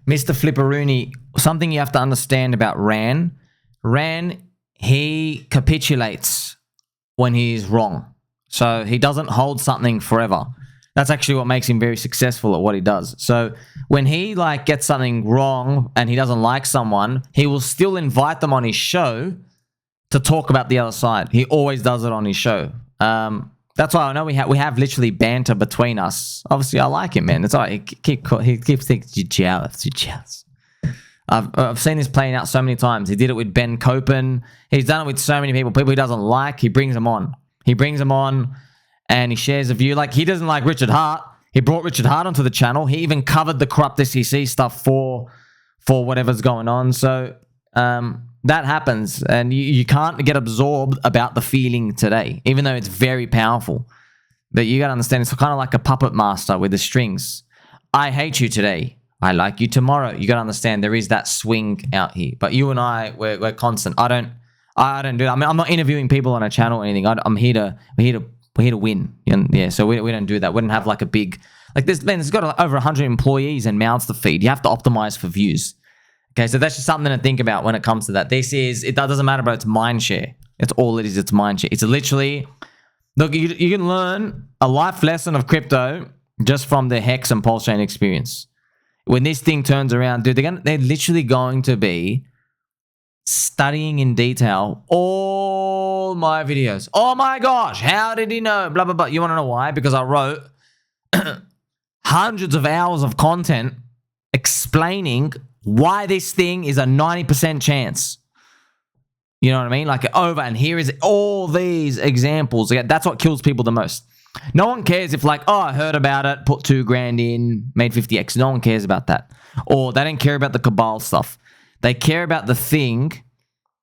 Mr. Flipperoonie, something you have to understand about Ran, he capitulates when he's wrong. So he doesn't hold something forever. That's actually what makes him very successful at what he does. So when he like gets something wrong and he doesn't like someone, he will still invite them on his show to talk about the other side. He always does it on his show. That's why I know we have literally banter between us. Obviously, I like him, man. It's all right. He keeps thinking you're jealous. I've seen this playing out so many times. He did it with Ben Copen. He's done it with so many people he doesn't like. He brings them on. And he shares a view. Like, he doesn't like Richard Hart. He brought Richard Hart onto the channel. He even covered the corrupt SEC stuff for whatever's going on. So that happens. And you can't get absorbed about the feeling today, even though it's very powerful. But you got to understand, it's kind of like a puppet master with the strings. I hate you today. I like you tomorrow. You got to understand there is that swing out here. But you and I, we're constant. I don't do that. I mean, I'm not interviewing people on a channel or anything. We're here to win. Yeah, so we don't do that. We don't have like a big... Like there's got over 100 employees and mouths to feed. You have to optimize for views. Okay, so that's just something to think about when it comes to that. It doesn't matter about its mind share. It's all it is. It's mind share. It's literally... Look, you can learn a life lesson of crypto just from the Hex and Pulse Chain experience. When this thing turns around, dude, they're literally going to be studying in detail all my videos. Oh my gosh, how did he know? Blah, blah, blah. You want to know why? Because I wrote hundreds of hours of content explaining why this thing is a 90% chance. You know what I mean? Like over, and here is all these examples. That's what kills people the most. No one cares if like, oh, I heard about it, put $2,000 in, made 50x. No one cares about that. Or they don't care about the cabal stuff. They care about the thing.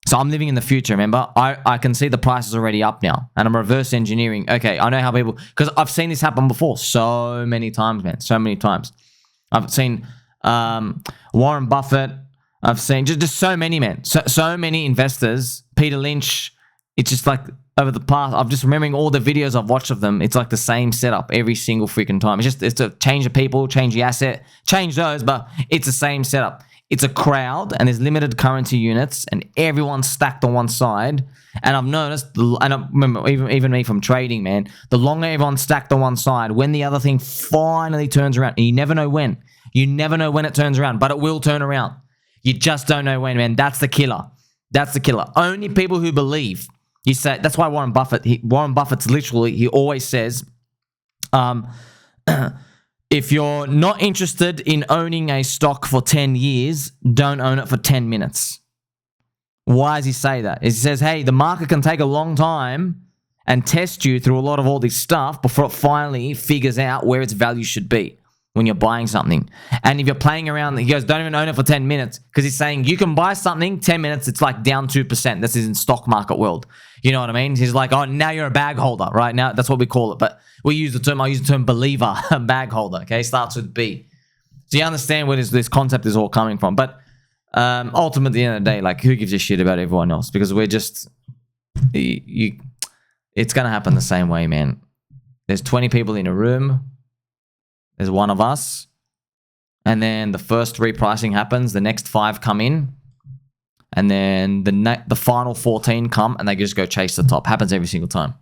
So I'm living in the future, remember? I can see the price is already up now. And I'm reverse engineering. Okay, I know how people... Because I've seen this happen before so many times, man. So many times. I've seen Warren Buffett. I've seen just so many, man. So many investors. Peter Lynch. It's just like over the past... I'm just remembering all the videos I've watched of them. It's like the same setup every single freaking time. It's to change the people, change the asset, change those, but it's the same setup. It's a crowd, and there's limited currency units, and everyone's stacked on one side. And I've noticed, and I remember even me from trading, man, the longer everyone's stacked on one side, when the other thing finally turns around, and you never know when. You never know when it turns around, but it will turn around. You just don't know when, man. That's the killer. That's the killer. Only people who believe. You say that's why Warren Buffett's literally, he always says, if you're not interested in owning a stock for 10 years, don't own it for 10 minutes. Why does he say that? He says, hey, the market can take a long time and test you through a lot of all this stuff before it finally figures out where its value should be when you're buying something. And if you're playing around, he goes, don't even own it for 10 minutes because he's saying you can buy something, 10 minutes, it's like down 2%. This is in stock market world. You know what I mean? He's like, oh, now you're a bag holder, right? Now that's what we call it. But I use the term believer, bag holder, okay? Starts with B. So you understand where this concept is all coming from. But ultimately, at the end of the day, like, who gives a shit about everyone else? Because we're just, it's going to happen the same way, man. There's 20 people in a room. There's one of us. And then the first repricing happens. The next 5 come in. And then the final 14 come and they just go chase the top. Happens every single time.